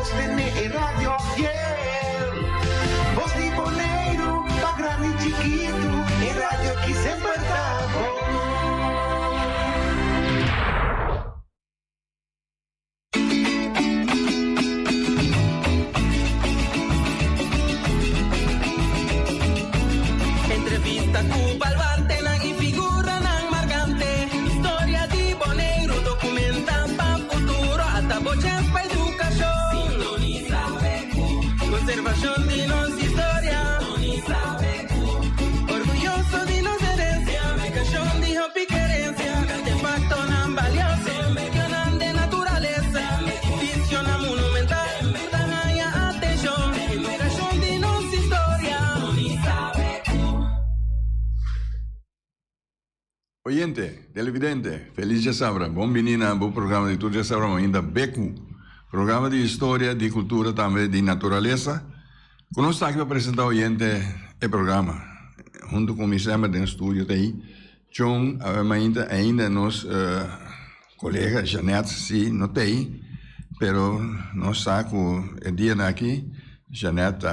vos tenés en radio fiel. Vos de Bonaire, pa' grande y chiquito, en radio aquí siempre estamos. Entrevista Cuba al Bartelan y figura nan marcante. Historia de Bonaire, documentan pa' futuro, hasta boches pa' educación. Sintoniza BQ, conservación de nos historia. Sintoniza BQ, orgulloso de nos herencia. Mecación de hopi querencia, artefacto nan valioso. Mecanan de naturaleza, edificio nan monumental. Tanaya atención, mecación de nos historia. Sintoniza BQ. Oyente, televidente, feliz de sabra. Bem-vindo a um programa de tudo de sabra, ainda Beco, programa de história, de cultura, também de natureza. Conosco aqui para apresentar oyente o programa, junto com o Misema do estúdio daí, John, ainda nos colega Janete, sim, não tem, pero nós saco o dia aqui, Janete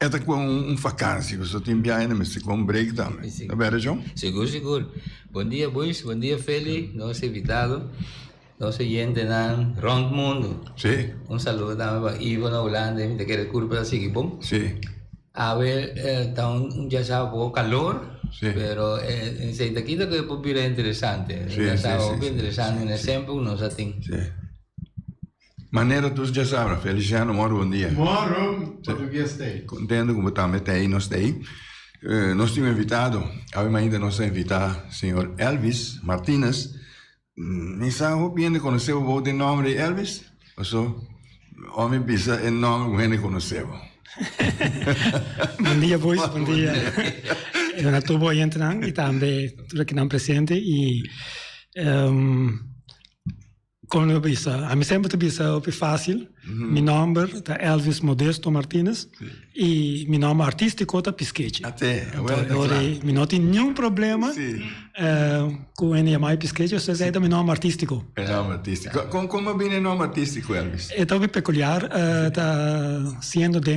é com vacância, que só tem ainda, mas com um break também. Tá bem, John? Seguro, seguro. Bom dia, boys. Bom dia, Feli. Nosso invitado. Nosso gente nan rond mundo. Sim. Saludo também para Ivo na Holanda. Me quer curva assim, bom? Sim. A ver, já sabe um pouco calor. Sim. Pero se daqui que é muito interessante. Sim, já sim, sabe, interessante, né? Sempre nós assim. Sim. Maneira tu já sabes, Feliciano, moro bom dia. Moro, português tem. Contente como também tem, nós tem. Nós tínhamos invitado, ainda nós invitado o senhor Elvis Martínez. Nem sabe bem conhecer o nome de Elvis? Ou só, homem pisa o nome que conheceu. Bom dia, boys, bom dia. Eu não estou bem entrando e também estou aqui não presente e como eu disse, a mim sempre disse é fácil. Meu nome é Elvis Modesto Martínez e meu nome artístico é Pisquete. Até, então, eu não tenho nenhum problema com ele chamar Pisquete, ou seja, é meu nome artístico. É nome artístico. Como é bem o nome artístico, Elvis? É tão peculiar, está sendo de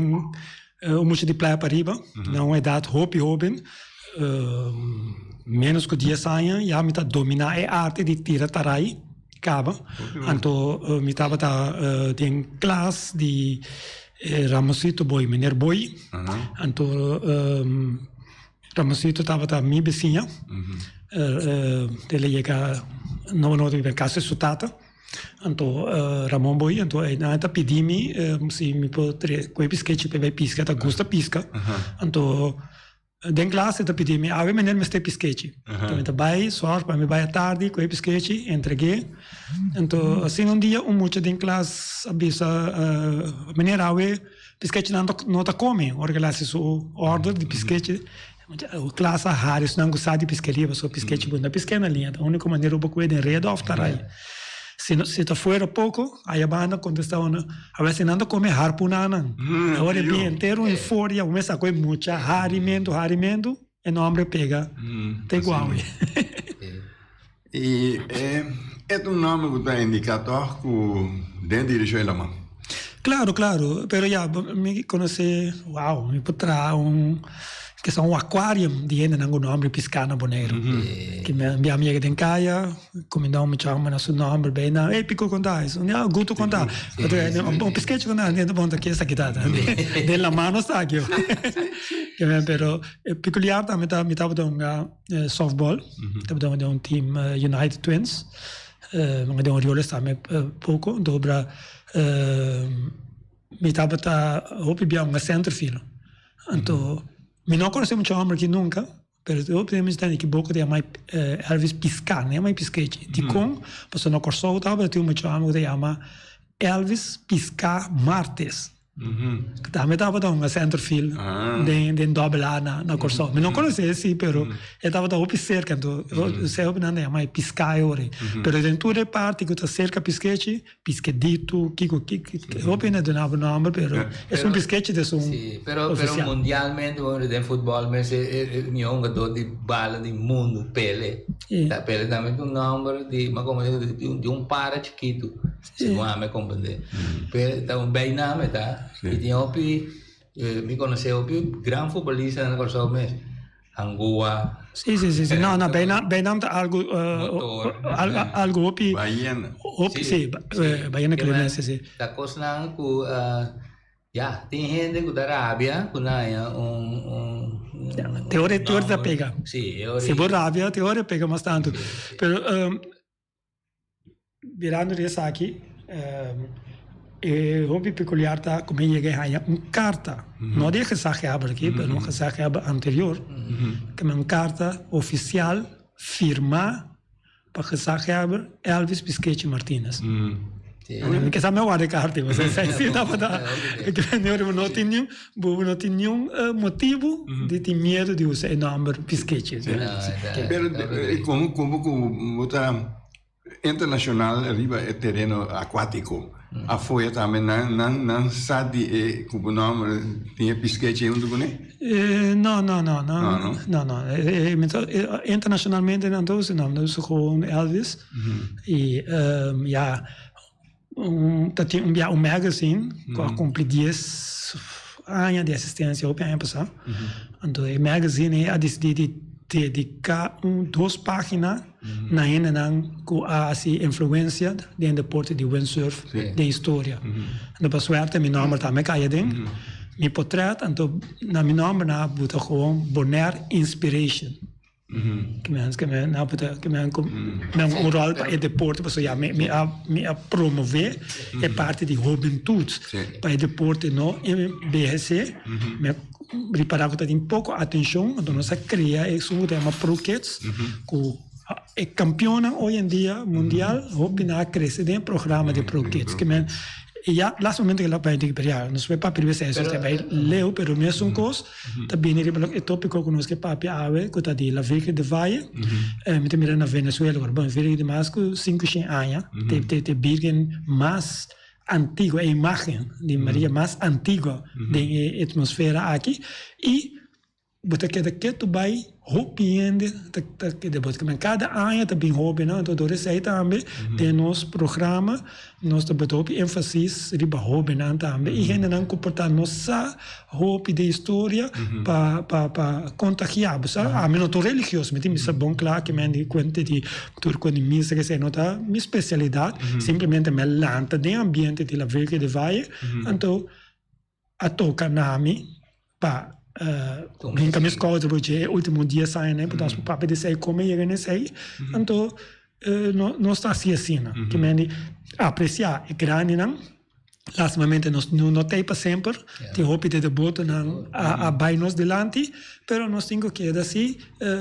música de playa para riba, não é idade jovem, menos que 10 anos, já me está dominar a arte de tirar tarai. Então, me estava em classe de Ramosito Boy, Mener Boy. Então, Ramosito estava na minha vizinha. Ele chega, não tive casa sutata. Então, Ramon Boy, então, ele pediu-me se me pode com pisquete para pisca, tá gosta pisca. Então, den classe da pedi-me, ave menino me este pisquete. Então, eu vai, sorte, para me vai à tarde, com o pisquete, entreguei. Então, assim, dia, muito de classe, avisa, menino, ave, pisquete não tá come, organiza sua ordem de pisquete. A classe Harris não gosta de pisqueria, só pisquete bunda, pisquete na linha. A única maneira para comer de rede, oftarai. Se está fora pouco, aí a banda contestava, a vezes não come harpunana. Agora é bem inteiro, euforia, começa a comer muito, harimento, e o nome pega. Tá igual. E é um nome que está indicador que dentro de região alemã. Claro, pero já me conhece, uau, me potrá que são um aquário de gente não nome piscana boneiro que minha amiga tem caia comendo me chama no seu nome bem na épico contar isso não guto contar um pisquete contar dentro bom daqui essa guitarra de la mano está aqui que pero peculiar também me estava dando softball estava dando um team United Twins me deu Orioles também pouco dobra me estava hope bem um centerfield então me não conheço muito homem aqui nunca, mas eu podemos estar equivocado de chamar Elvis Piscar, não é mais pisquete. De com, você não conhece o tal, mas tem muito homem que chama Elvis Piscar Martes. Também estava um centrofield de doble lá na Corsol. Mas não conhecia esse, pero estava da outra cerca, então eu sei que não é mais piscar ora. Pero dentro da parte que está cerca pisquete, pisquedito, kiko, outra não donava nome, pero é pisquete de um. Sim, pero mundialmente de futebol, mas é o jogador de bala do mundo, Pelé. Pelé também tem nome de para chiquito. Se não há me compreender. Pelé está bem nome, tá? E tinha me conheceu o grande futebolista na Corsol mesmo. Angola. Sim. Não, bem não tá algo algo opi. Baiana. Sim, Baiana Clemense, sim. Tá coçando com tem gente da Arábia, com teoria da pega. Sim, se for Arábia, teoria pega bastante. Pero virando isso aqui, hobby peculiar tá como cheguei a carta. Não de que aqui, mas não que anterior, que é uma carta oficial firma para que Elvis Bisquete Martínez. Que sabe meu guarda carta, você sei tava da que não tinha nenhum motivo de ter medo de usar o nome Bisquete. Como está internacional arriba é terreno aquático. A folha também não sabe como nome tinha pisquete onde não. Internacionalmente não usa o nome, usa com Elvis e tinha um magazine com cumprir 10 anos de assistência ao ano passado. Então o magazine a decidido dedicar 2 páginas na com a influência do deporte de windsurf, da história. Então, para suerte, meu nome também cai dentro. Meu portrait, então, na meu nome, na buta com Bonaire Inspiration. Que um rol para o deporte, porque me promover é parte de juventude para o deporte no BSC. Reparar que tem pouco atenção, então nós cria isso tema proquets que é campeona hoje em dia mundial, opina cresce dentro do programa de proquets que já lá somente que lá para integrar, não sei para primeiro isso também leu, pero mesmo coisa também é tópico que nós que papi ave que tá de la Virgen de Valle, me tem mirando na Venezuela agora, bom, Virgen de Masco 500 anos, te Virgen mais antigua, a imagem de Maria mais antiga da atmosfera aqui e você quer que tu vai ropiende depois que cada ano também hobby não então dores aí também tem nosso programa nós também ênfase riba hobby não também e ainda não comportar nossa hobby de história para contagiar a mim não tô religioso mas tem bom claro que me di conta de tudo quando missa que se nota minha especialidade simplesmente me lanta de ambiente de la Virgen de Valle então a toca nami para bem que minhas coisas porque último dia saem né porque o papo de sei como é que sei então não está assim que me apreciar é grande não lastimamente nós não tem para sempre tem hobby de botar não a bainos delante pero nós temos que assim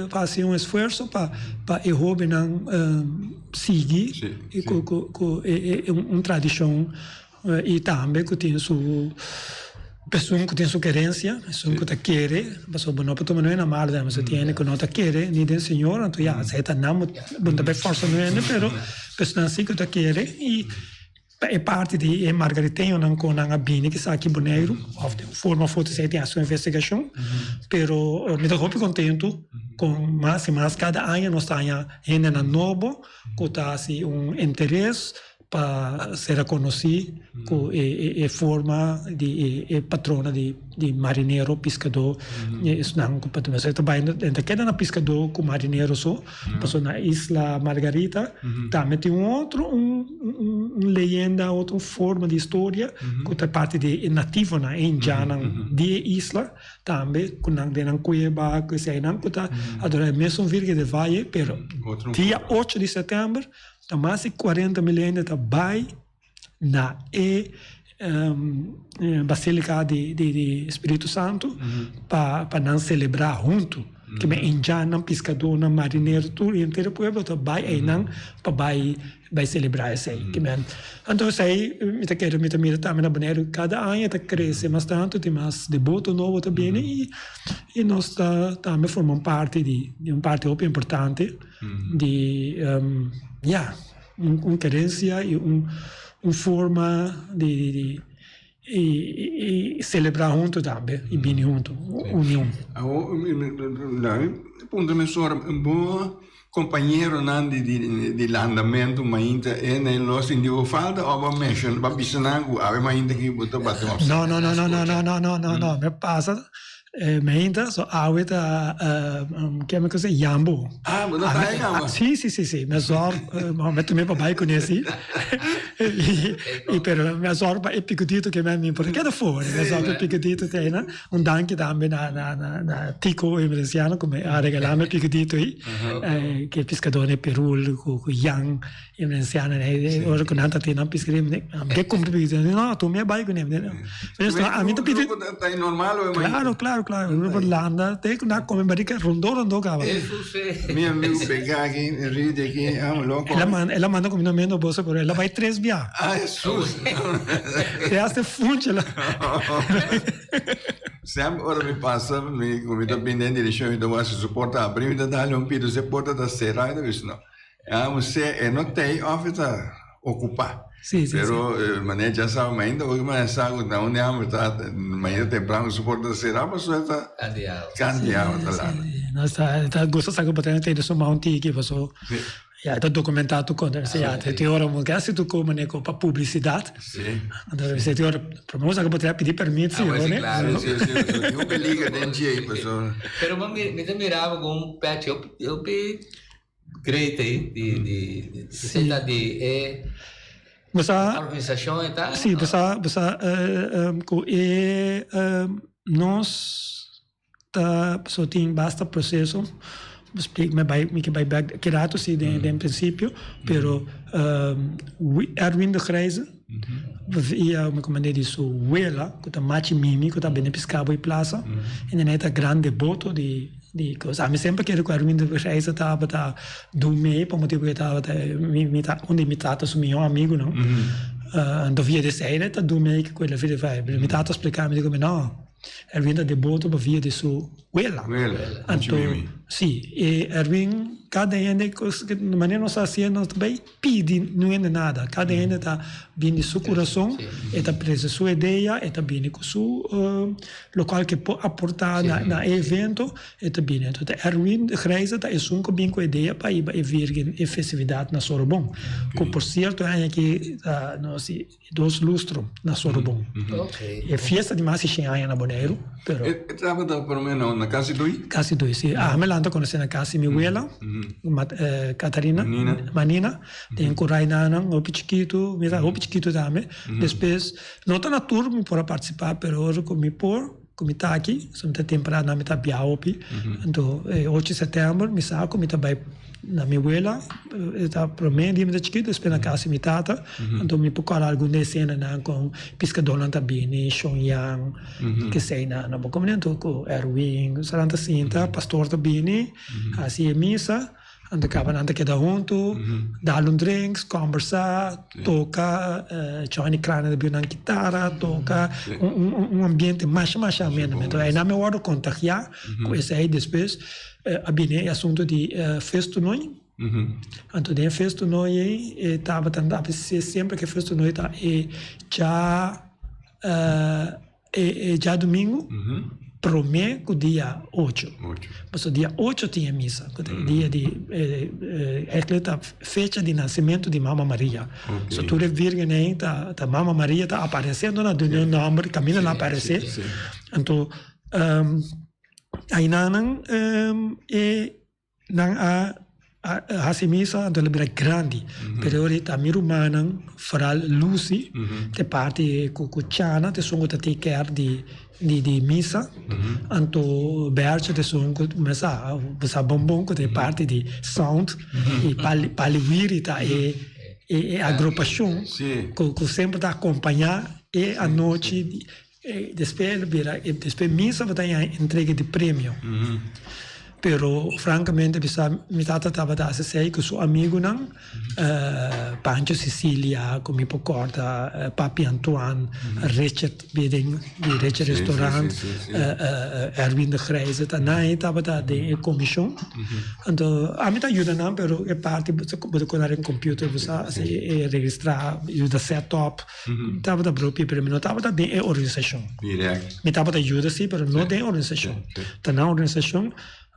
fazer esforço para o hobby não seguir com tradição e também que tem sua pessoa que tem sua querência, pessoa que quer, pessoa não pode tomar na mal, mas tem que não quer, nem tem senhor, então já aceita não, não tem força não é, pero pessoa assim que quer e é parte de Margaritenho não com a Bini que está aqui boneiro, de forma foto se tem a sua investigação, pero me dá muito contento com mais e mais cada ano nós está ainda na novo, que está assim interesse para ser reconhecido com a forma de patrona de marinheiro, pescador, isso não completamente. Você trabalha na pescador com marinheiro só, passou na Isla Margarita, também tem leyenda, outra forma de história, que é parte de nativo na indiana de isla, também com não cuiaba, que sei não, que tá adora mesmo Virgem de Valle, pero dia 8 de setembro mais de 40 milhões de vai na Basílica de Espírito Santo para não celebrar junto que me indiano, pescador, marinheiro, tudo inteiro povo vai aí não para vai vai celebrar esse aí. Então, isso aí, me quero mira também na Bonaire, cada ano está crescendo bastante, tem mais debuto novo também, e nós também formamos parte de uma parte muito importante de, uma querência e uma forma de celebrar junto também, e bem junto, união. Punto me sora un buon companheiro di andamento, ma è nello indivo falda o va mention, va bisogna ave ma inte che butta batte ma. No, me passa Meinta, so awita chiama così Jambo. Ah, ma non sai gamma? Sì, mia sorella, metto mio papà conheci. E per mia sorella è piccolito che mi porta da fuori, mia sorella è piccolito tena, un danke tambe na tico emersiano come a regalame piccolito che pescatore Perù con Yang emersiano e ora con tanta tena pescare che compito no, tu mi bai con me. Questo a me tapito. È normale, Claro, Irlanda, tem que dar como barica rondo cava. Meu amigo pegar aqui, ride aqui, louco. Ela manda como não mendo bolsa por ela vai 3 via. Ah, Jesus. Te hace funche lá. Sempre ora mi passa, come sto pendendo di show, devo supportare, prima di dargli un pido, se porta da sera, e visto no. Se è non te, officer, occupa. Sì. Però ma già sa, ma ainda hoje mais sabe da onde amo tá, manhã temprano suporta será, mas só tá candidato tá lá. Nós tá gosta sabe botar tem isso monte que passou. Já tá documentado quando se já tem hora um gasto tu como né com para publicidade. Sim. Então se tem hora promoção que botar pedir permito, né? Claro, sim. Eu me liga dentro aí, pessoal. Pero me mirava com um patch, eu pe great de a organização e tal. Sim, nós só tem basta processo, me que vai back criado sim de princípio, pero Erwin de Grijze, via me comandei disso, Wela, que tá machi mimi, que tá bem pescado e plaza, e nem tá grande boto de coisa. A mim sempre quero que a Armindo Reis estava do meio, por motivo que estava onde imitata su mio amigo, não? Então via de sair, tá do meio que coisa filha vai. Imitata explicar me digo, não. Erwin de boto para via de su Wela. Então, sim, e Erwin cada ende que de maneira nossa assim nós também pede não é nada. Cada ende tá vindo de seu coração, está presa sua ideia, está vindo com seu local que pode aportar na evento, está vindo. Então Erwin Grijze tá é um que vem com a ideia para ir vir em festividade na Sorbonne. Que por certo é que nós 2 lustros na Sorbonne. É festa de mais de 100 anos na Bonaire, pero estava pelo menos na casa do Casa do sim. Me lanta conhecer na casa minha abuela. Catarina, Manina, tem Corainana, o Pichiquito, o Pichiquito também. Depois, não está na turma para participar, mas hoje como está aqui, se está temporada, não está biaopi. Então, 8 de setembro, me saco, me está vai na minha abuela, está para mim, dia de chiquito, depois na casa me tata. Então, me procura alguma cena com pescador lá também, Sean Yang, que sei na comunidade, com Erwin, Saranta Cinta, pastor também, assim é missa. Anda cada junto, dá drinks, conversar, toca, Johnny Crane de uma guitarra, toca, ambiente mais ameno. Então, aí na minha hora contagiar, com esse aí depois, abine assunto de festa noite. Então, de festa noite, estava tentando sempre que festa noite já domingo. Promete o dia 8. Mas o dia 8 tinha missa. Dia de fecha de nascimento de Mama Maria. Se tu virgem aí, a Mama Maria está aparecendo na nome, caminha lá aparecer. Então, aí não a missa é grande, pero a minha irmã, Fral Lucy, te parte com Chana, te songo te take care de missa, anto Berge te songo messa, você bombom que te parte de sound e paliviri e agrupação, que sempre tá acompanhar e a noite depois missa vai ter entrega de prêmio. Pero francamente mi tata estava da sei con suo amico nan Pancho Sicilia con mi pocorda Papi Antoine Richard Bidding di Richard Restaurant Erwin de Grijze tanai estava da de commission então a me ajuda não pero é parte pode colocar em computer você se registrar ajuda setup estava da própria pero não estava da de organização Direct. me estava da ajuda sim pero não de organização tá na organização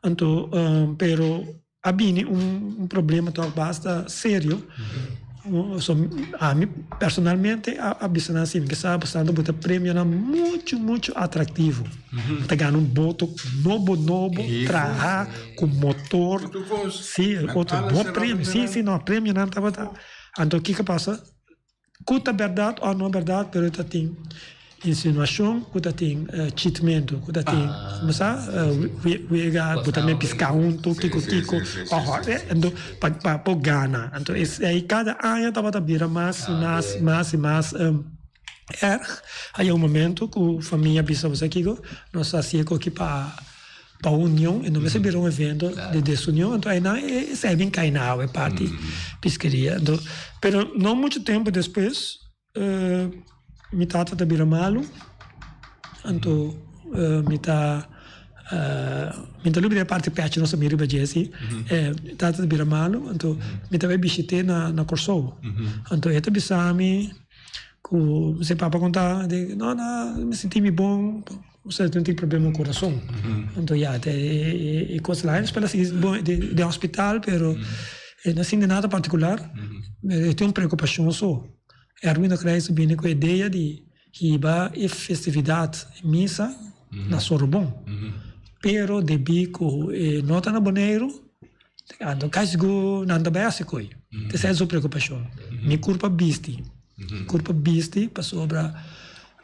então pero abini problema tão basta sério a mim personalmente a bisona assim que sabe passando botar prêmio na muito atrativo tá ganhando boto novo traja com motor sim outro bom prêmio sim não prêmio não tava então o que passa cuta verdade ou não verdade pero tá tem insinuação, que tem cheatamento, que tem, mas we também piscar tico, então para ganhar, então aí cada ano estava a virar mais, aí momento que a família bisa você aqui, nós fazíamos aqui para união, e não vai ser um evento de desunião, então aí não é bem cainal, é parte pescaria, então, pero não muito tempo depois mi tata da Biramalo, então mi lubire parte piace nossa miri bagesi, tata da Biramalo, então mi vai bisite na Corsovo, então eta bisami, que se papa contar de não me senti bom, você não tem problema com o coração, então já é coisa lá, espera assim de hospital, pero não assim de nada particular, eu tenho preocupação só. Erwin de Grijze viene com a ideia de riba e festividade missa na Sorbonne. Pero de bico nota na Boneiro, ando casgo nanda base coi. Essa é a sua preocupação. Mi culpa bisti para sobra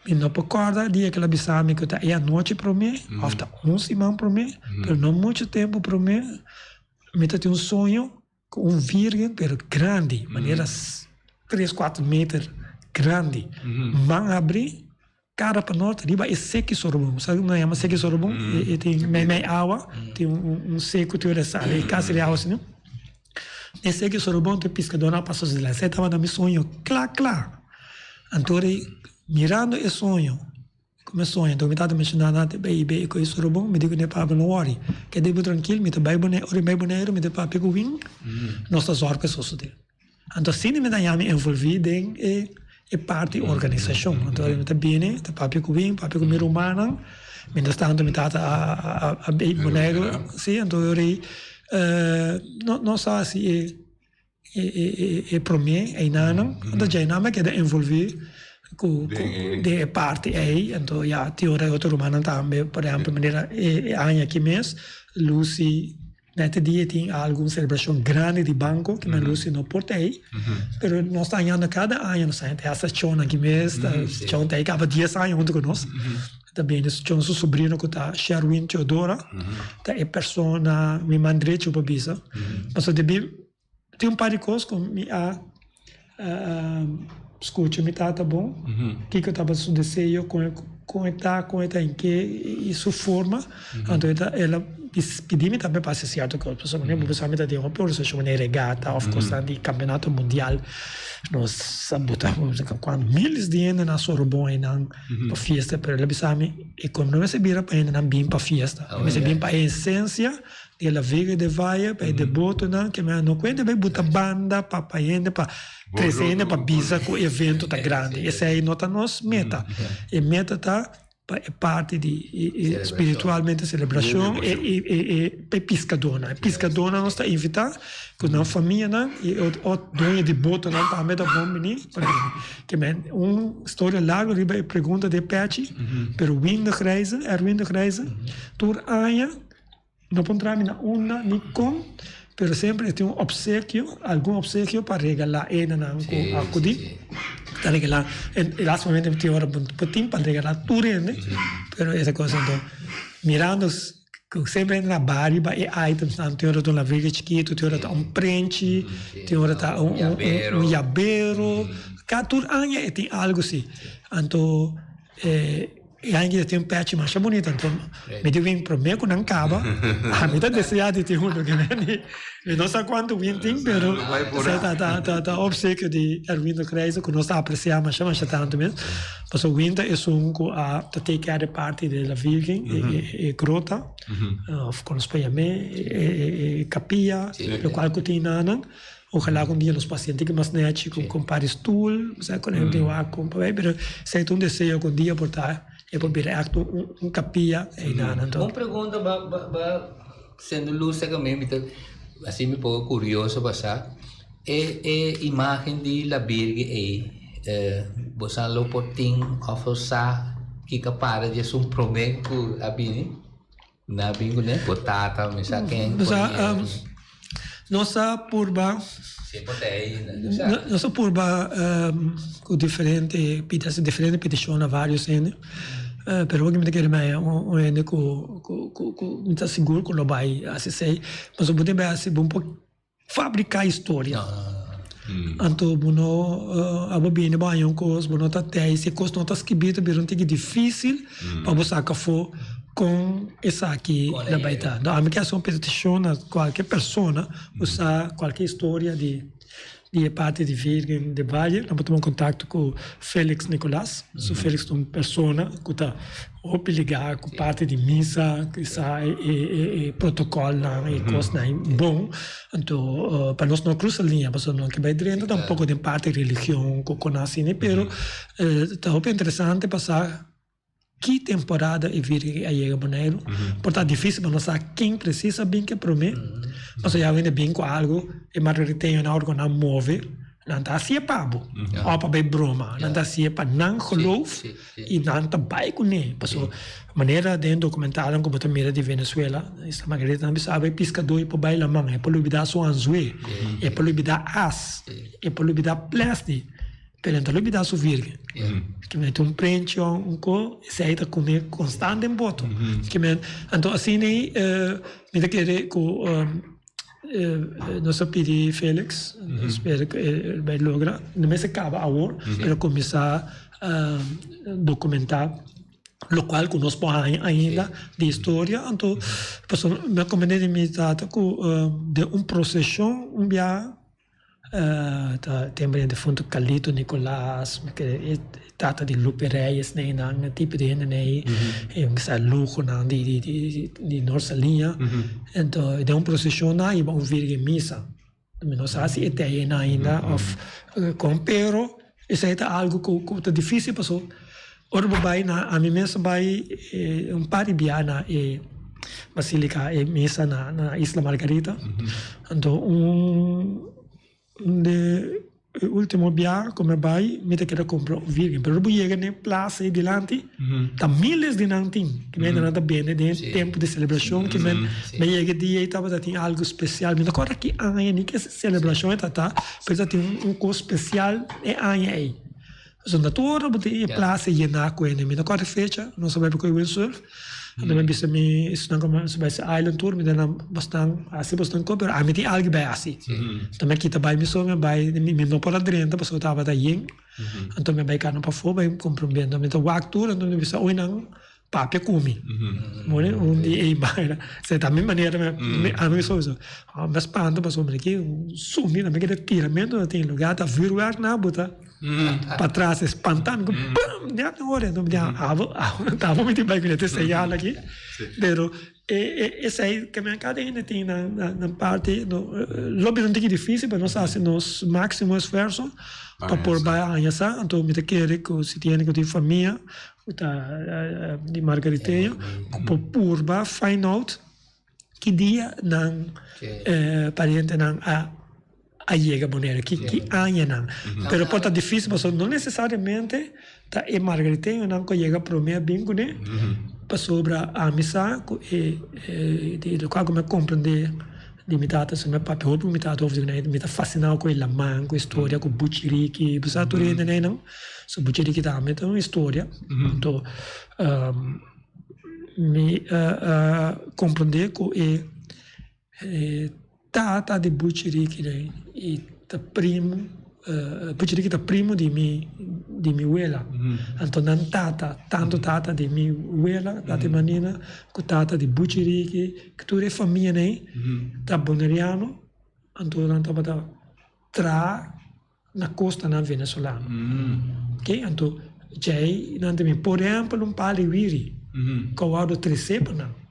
mi não concorda dia que ela bisame que é a noite para mim, after 11 man para mim, pero não muito tempo para mim. Me tem sonho com virgem pero grande, maneiras 3-4 metros grande. Vão abrir cara para norte, riba é seco Sorbonne. Sabe como chama seco Sorbonne? E tem meia água, tem seco que olha ali, casa de água assim. E seco Sorbonne tem pescador na passou de lá. Você estava na meu sonho, claro. Então, mirando esse sonho, como sonho, então me estava mencionando nada, bem com esse Sorbonne, me digo, não worry, que devo tranquilo, me está bem boneiro, me está para pegar o vinho, nossa sorte é só isso dele. Então, se me dá envolvido em parte da organização. Então, eu estou bem, estou papi com meu humano, mientras tanto, me está a bem boneco, sim, então, eu não sei se é para mim, é não, então, já não me queda envolvido de parte aí, então, já, teoria outro humano também, por exemplo, maneira, ano que mês, Lucy, neste dia tem alguma celebração grande de banco que a Lúcia não porta aí, mas nós estamos indo cada ano, nós temos essa chona aqui mesmo, chona tem cada 10 anos junto conosco. Também nós temos um sobrinho que está Sherwin Teodora, é pessoa me mandei para a bisa, mas tem um par de coisas que me escuta, me tá bom, que eu estava no desejo com em que isso forma, então ela pediu-me também para ser certo que a pessoa não precisa ter uma organização de regata, of course, de campeonato mundial, nós sabotamos quando milhares de gente na Sorbonne para festa, para ela precisa e quando não se vira para ainda bem para festa, mas bem para a essência ela vega de vaia para de boto que não conta bem botar banda para ainda para crescer para bisa com evento tá grande, essa aí nota nossa meta, e meta tá é parte de espiritualmente celebração e pescadona nós está invitado com a família e o dono de boto para a meta bom menino que história larga riba e pergunta de peixe pero Erwin de Grijze tur aia não encontramos na onda nem com pero sempre tem algum obsequio para regalar na acudi para regalar e last momento tem hora para regalar tudo pero essa coisa então mirando sempre na bariba e items tem hora na vega chiquito tem hora um prente tem hora um yabeiro cada ano tem algo assim então e anche tem un patch mais bonito, então me deu vem pro meio não acaba, a mim tá desejado de ter um que me não sei quanto vem tem, pero tá obsequio de Erwindo Kreise que nós apreciar mais tanto mesmo, mas o Winter é um a take care parte da Virgem e grota, com os paiamé e capilla, o qual que tem nana. Ojalá um dia os pacientes que mais nete com paristool, sabe, quando eu tenho a compra, mas se tu deseja um dia portar e por vir acto capilla e nada. Uma pergunta sendo luz que me assim me pouco curioso passar é imagem de la Virgem você lo potin oferecer que capara de um prometo a bini na bingo né potata me saquem nossa purba nossa purba com diferente petições a vários anos pero que me quer mais ano com me tá seguro que não vai assim mas o poder assim bom fabricar história então bono abo bem bom coisa bono tá até se costa não tá escrito bem tem que difícil para você café com essa aqui na baita. Então, a minha são petições qualquer pessoa usar qualquer história de parte de Virgem de Valle. Nós tomamos contato com Félix Nicolás. O Félix é uma pessoa que está ligar com parte de missa, que e protocolo e coisa bom. Então, para nós não cruza a linha, mas não que vai dentro um pouco de parte de religião com assim, pero está bem interessante passar que temporada e vir a Iega Boneiro. Portanto, difícil para nós saber quem precisa bem que promete. Mas já vem bem com algo, e Margariteio na hora que não move, não está assim pabo. Ou para bem broma, não está assim para não geloof e não está bem com ele. Porque a maneira de documentar como a mira de Venezuela, essa Margarita não sabe pescador e para bem la mão, é para olvidar sua anzue, é para olvidar as, é para olvidar plástico. Pero então ele dá sua virgem, que me tem prende co se aí tá comer constante em boto, que me então assim me dá querer com nosso pedi Félix, espero que vai lograr, não me se acaba agora, para começar a documentar lo qual conosco ainda de história, então me comandei de me data com de procession via tem de fundo Calito Nicolás que tata de Lupe Reyes nem nang tipo de nem que sa luxo nang de nossa linha então é procissão aí vão vir missa não sei se é ainda of compero isso é algo que é difícil passou ora vai na a mim mesmo vai par de biana e basílica e missa na Isla Margarita então de último dia como vai me te quero comprar virgem pero eu chega na praça e delante tá milhares de nantin que me nada bem de tempo de celebração que me chega dia e tava tem algo especial me agora que aí que celebração tá mas tem coisa especial é aí so na toda a praça e na com ele me agora fecha não sabe porque eu surf também bisa me isso não como se vai island tour me dá bastante assim bastante coisa a mim tem algo bem assim também kita vai me só me vai me não para dentro pessoa tava daí então me vai cá não para fora vai compreendendo então o actor então me bisa oi não papi come more dia vai se também maneira a mim só isso mas panda pessoa me aqui sumir na me que tiramento tem lugar tá virar na bota para trás espantando já não olha não já tava muito bem com ele sei aqui pero esse aí que me cadena tem na parte lobby não tem difícil mas nós fazemos máximo esforço para por bem essa então me quer que se tem que ter família de Margariteio por bem find out que dia não parente não a Iega Boneiro, que anya não. Pero pode estar difícil, mas não necessariamente tá e Margariteio não que chega para mim bem com né. Para sobre a missa de local como compreender limitata se me papo outro limitado over né, me tá fascinado com ele man, com história com Buchiriki, você tu rende né não? So Buchiriki tá me tá uma história. Então me compreender que tá de Buchiriki né e tá primo Buciri kita primo di mi abuela. Anto nan tanto tata di mi abuela, tata manina, cu tata di Buciri che tu re famiglia nei, da Boneriano, anto nan tabata tra na costa na venezuelano. Ok, anto c'è nante mi por esempio un pali viri, cavado tre sepana.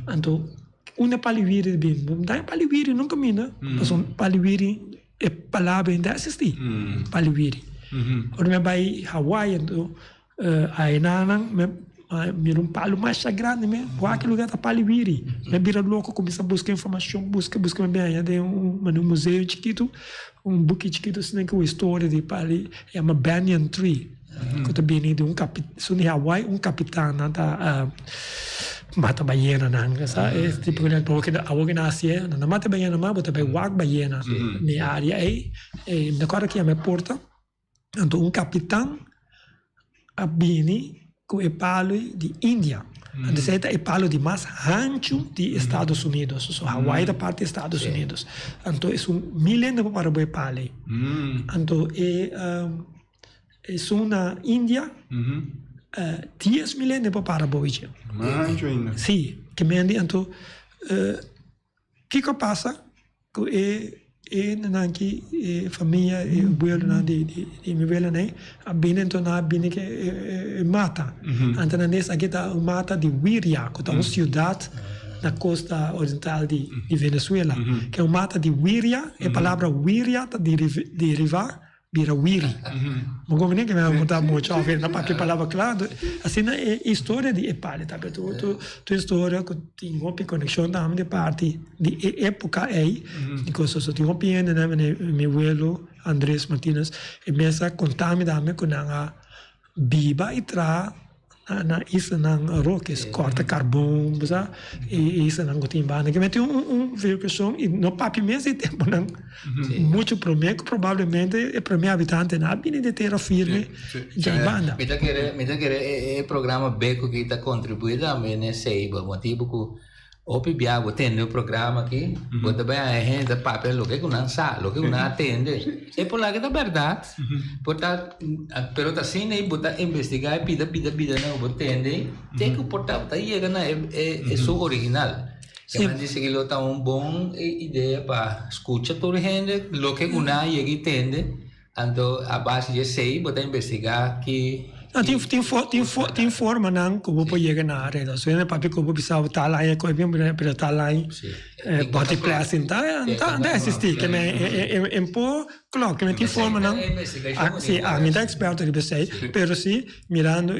Anto una pali viri bim, dai pali viri non cammina, ma sono pali viri e palavra ainda assisti pali viri. Ora me vai Hawaii anto a enanang me um palo mais grande me qualquer lugar tá pali viri. Me vira louco começa a buscar informação, busca me bem, tem um museu chiquito, book chiquito assim que a história de pali é uma banyan tree. Que também de capitão em Hawaii, capitão da mata baiana nang sa tipo que porque a alguém nasce na mata baiana mas botar bem wag baiana na área aí na cara que a me porta então capitão abini com o palo de Índia. Antes é palo de mais rancho de Estados Unidos, so Hawaii da parte dos Estados Unidos. Então é milênio para o palo. Então é na Índia 10 milênios para boiche. Mancho ainda. Sim, que me andi então que passa que nanki família e abuelo na de mi vela né abine então na abine que mata. Então nessa aqui tá mata de Wiria, que tá uma cidade na costa oriental de Venezuela, que é uma mata de Wiria, a palavra Wiria tá deriva vira Wiri. Não convém que me mudar muito, na parte palavra claro. Assim é história de Epale, tá? Tu história que tem uma conexão também de parte de época aí, de coisas que tem uma piena, né? Meu abuelo Andrés Martínez, e mesa contame também com a biba e tra na isla ng Roques, corta carbono, basta isla ng Gotimbana. Que tem verificação e no papi mesmo tempo não muito prometo provavelmente é primeiro habitante na bine de terra firme de banda. Me tá querer programa beco que está contribuindo também nesse motivo que Opi biago tende o programa aqui, bota bem a gente papel lo que não sabe, lo que não atende. É por lá que é verdade. Portanto, pero assim nem bota investigar, pida não botende, tem que portar tá aí é só original. Que man dice que lo tá bom ideia para escutar toda a gente, lo que não aí tende, então a base de sei bota investigar que tem forma não que vou chegar na área. Se é para que vou precisar estar lá e coisa bem para estar lá body place então assistir que é pouco claro que tem forma não sim a minha expert que sei pero sim mirando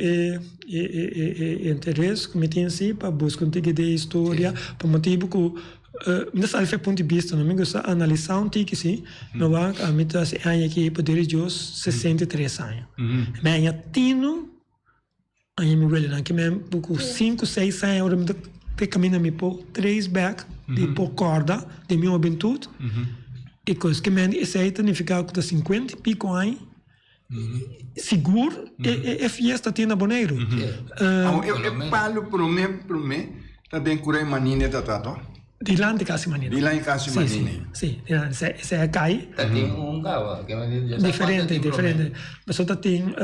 interesse que me tem sim para buscar um tipo de história para motivo que nessa ponto de vista não me gosta analisar um tique sim não vai a mim tá aqui por direitos 63 anos mas eu tino aí me vê lá que me pouco 5 6 anos eu me caminho me por 3 back de por corda de minha juventude e coisa que me isso aí significa que 50 pico anos seguro é fiesta tem na Bonaire eu falo para mim também curei manine tá di là di Casa Manini. Di là in Casa Manini. Sì, se è Kai. Tem cava que Differente. Ma sotto tem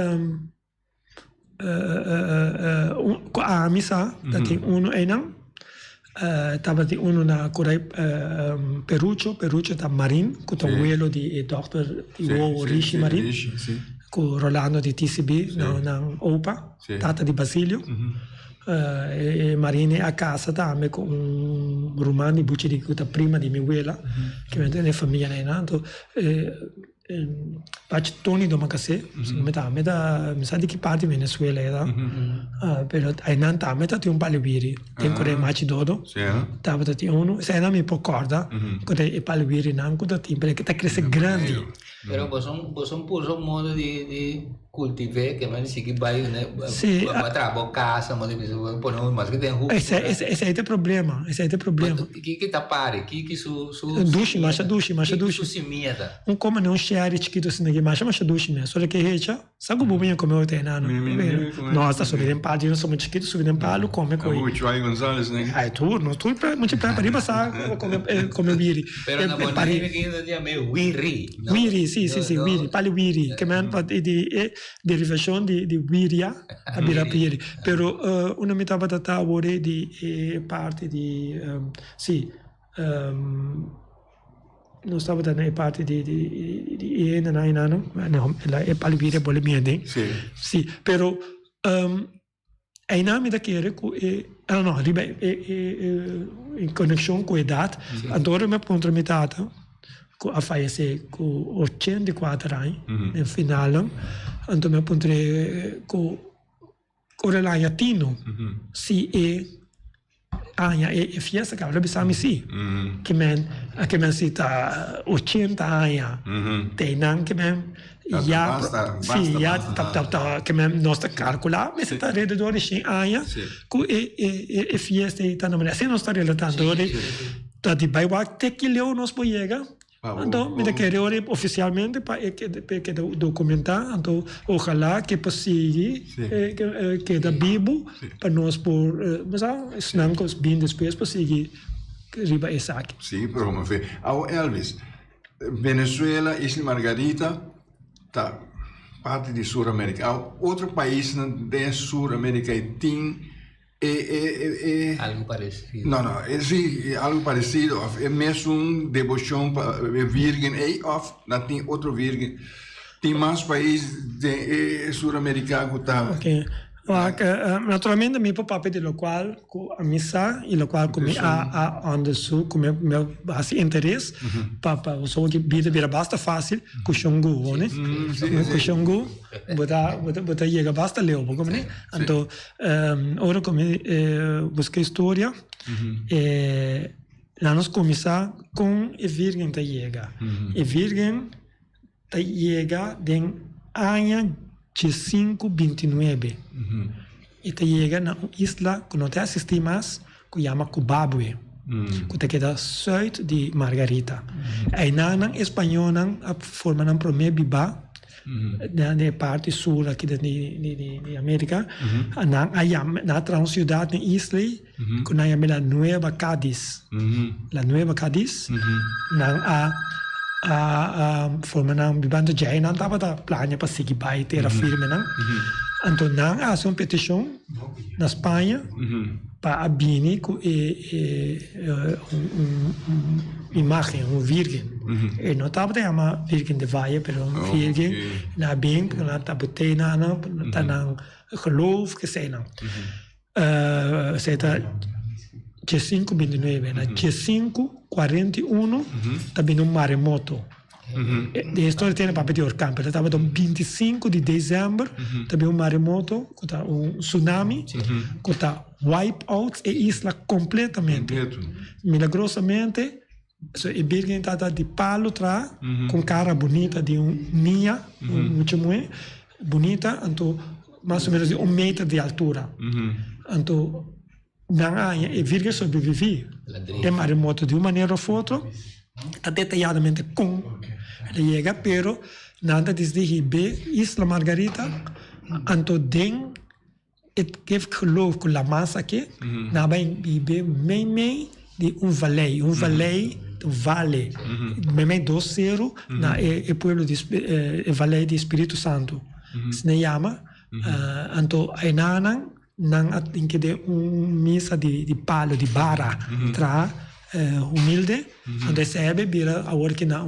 a misa, tem uno enang. Tava di uno na Corai Peruccio da Marin, con il abuelo di Dr. Rishi Marin. Con Rolando di TCB, na OPA, tata di Basilio. Marine a casa também com romani bucci que prima di mia abuela che è famiglia nato faccio toni do macase metà mi sa di che parte Venezuela era però ai nanta metà ti un palibiri tem core maci dodo tava ti uno se non mi può corda core e palibiri nan ko da timbre che ta cresce grandi pero vos son modo de cultivar, que mais que vai, né? Sim. Trabalhar casa, mas que tem rua. Esse é o problema. Que tá pare, que su dushi, masha dushi. Su simia. Como não share chiquito assim aqui, masha dushi mesmo. Só que recha, sabe o bobinho como eu tenho, não? Nossa, subindo em palo, não somos chiquitos, subindo em palo, come coi. O Chuay Gonzalez, né? Ai, tudo muito para riba sa come wiri. Pero na Bolívia que ainda é meio wiri. Wiri, sim, wiri, pali wiri, que man de derivação de wiria, a birapiri. Pero una metà batata ore di parte di non stavo dando parte di la è palivire bolemiende. Sì, però è in ambito che no, riba in connessione con l'età, allora mi compromettato a fare con 84 anni nel finale, allora mi appunto con il latino, sì, e fiesta che avrebbe sami sì, che men si sta 80 anni, tenen che men basta, che men nostra calcola, ma si sta alrededor di 5 anni, e fiesta e tanta maniera, se non sta relatando, da di baiwa te che leo non spiega. Então, me querer ora oficialmente para que documentar, então ojalá que possível que da Bíblia para nós por, mas senão que os bem depois possível riba essa aqui. Sim, promover. Ao Elvis, Venezuela, Isla Margarita, tá parte de Sul-América. Outro país da Sul-América tem algo parecido. Não, sim, algo parecido. É mesmo devoção para virgem, não tem outro virgem. Tem mais países sul-americanos que tá. Ok. Naturalmente, mi papà di local, a missa, il local come a onde su, come basi interesse, papa, so che bida basta fácil, com xongu, né? Com xongu, bota chega basta leo, come né? Então, ora come busca história, nós começar com a virgem da chega. A virgem da chega den ano de 529. E te chega na isla que não te assisti mais, que chama Cubabue, que te queda sul de Margarita. E na espanhola, a forma na primeira biba, na parte sul aqui de América, na transcidade na isla, que na chama la Nueva Cádiz. La Nueva Cádiz, na a forma na bibanda jai não estava da plana para seguir vai ter a firme não então não há uma petição na Espanha para abrir com imagem virgem e não estava de uma virgem de vaia mas uma virgem na bem porque não está botena não está não geloof que sei não sei está C529 na C541 também um maremoto. A história tem papel de orcão, estava no 25 de dezembro, também um maremoto, um tsunami, que está wipe out a isla completamente. Milagrosamente, a Birgin está de palo atrás, com cara bonita de minha, muito bonita, então mais ou menos de 1 metro de altura. Então a Virgem sobreviveu. É maremoto de uma maneira ou outra, está detalhadamente com ele chega, pero nada desde Ribe, Isla Margarita, então tem que geloof com a massa aqui, na bem Ribe, meio de vale, meio do zero, na é pueblo de vale de Espírito Santo, se chama, então aí não tem que ter missa de palo, de barra, humilde, onde recebe, vira a hora que há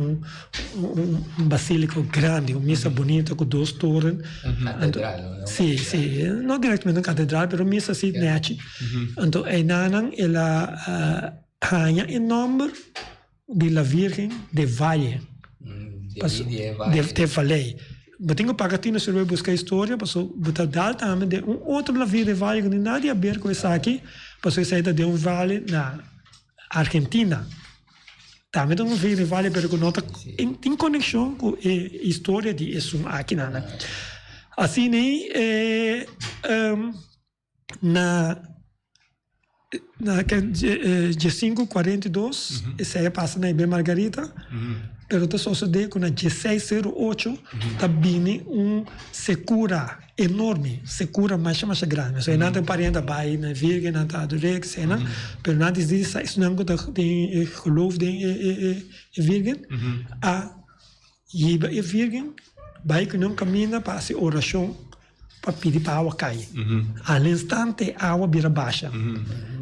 basílico grande, uma missa bonita com 2 torres. Catedral, sim, não diretamente uma catedral, mas missa assim, nete. Então, ela ganha em nome da Virgem de Valle. De Valle. Eu tenho pagatino se eu buscar história, mas eu vou dar também de outro Virgem de Valle que não tem nada a ver com isso aqui, mas eu sei de vale na Argentina. Também tem Virgem de Valle, mas não tem conexão com a história de isso aqui. Assim, na dia 5:42, essa aí passa na IB Margarita, pero tá sucedendo que na 16:08 tá vindo secura enorme, secura mais grande. So, não tem parente vai na virgem, não tá direct, cena, pero não diz isso não tem geloof de virgem, a jiba e virgem, vai que não caminha para a oração para pedir para a água cair. Al instante, a água vira baixa.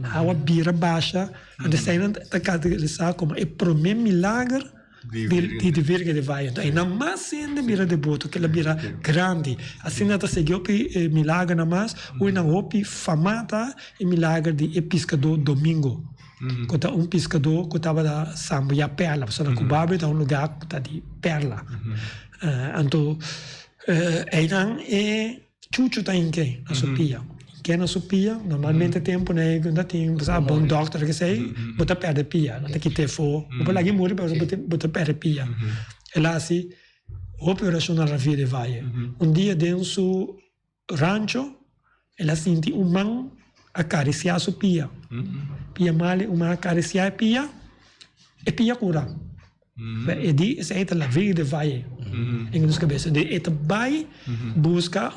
A água vira baixa, onde se está categorizado como o primeiro milagre de virgem de vai. Então, ainda mais ainda vira devoto, que ela vira grande. Assim, ela seguiu o milagre na mais, ou na roupa famada o milagre de pescador Domingo. Quando um pescador que estava da Sambuia Perla, só na Cuba, está um lugar que está de perla. Então, ainda Chuchu está em quem? Na Sopia. Quem na Sopia, normalmente tempo, né, quando tem um bom doctor que sei, bota perde pia, não tem que ter fogo. Vou lá que morre, mas bota perde pia. Ela assim, operação na vida de vai. Dia dentro do rancho, ela sente mão acariciar a Sopia. Pia mal, uma acariciar pia, e pia cura. E di, essa é a vida de vai. Em nossa cabeça, de esta vai busca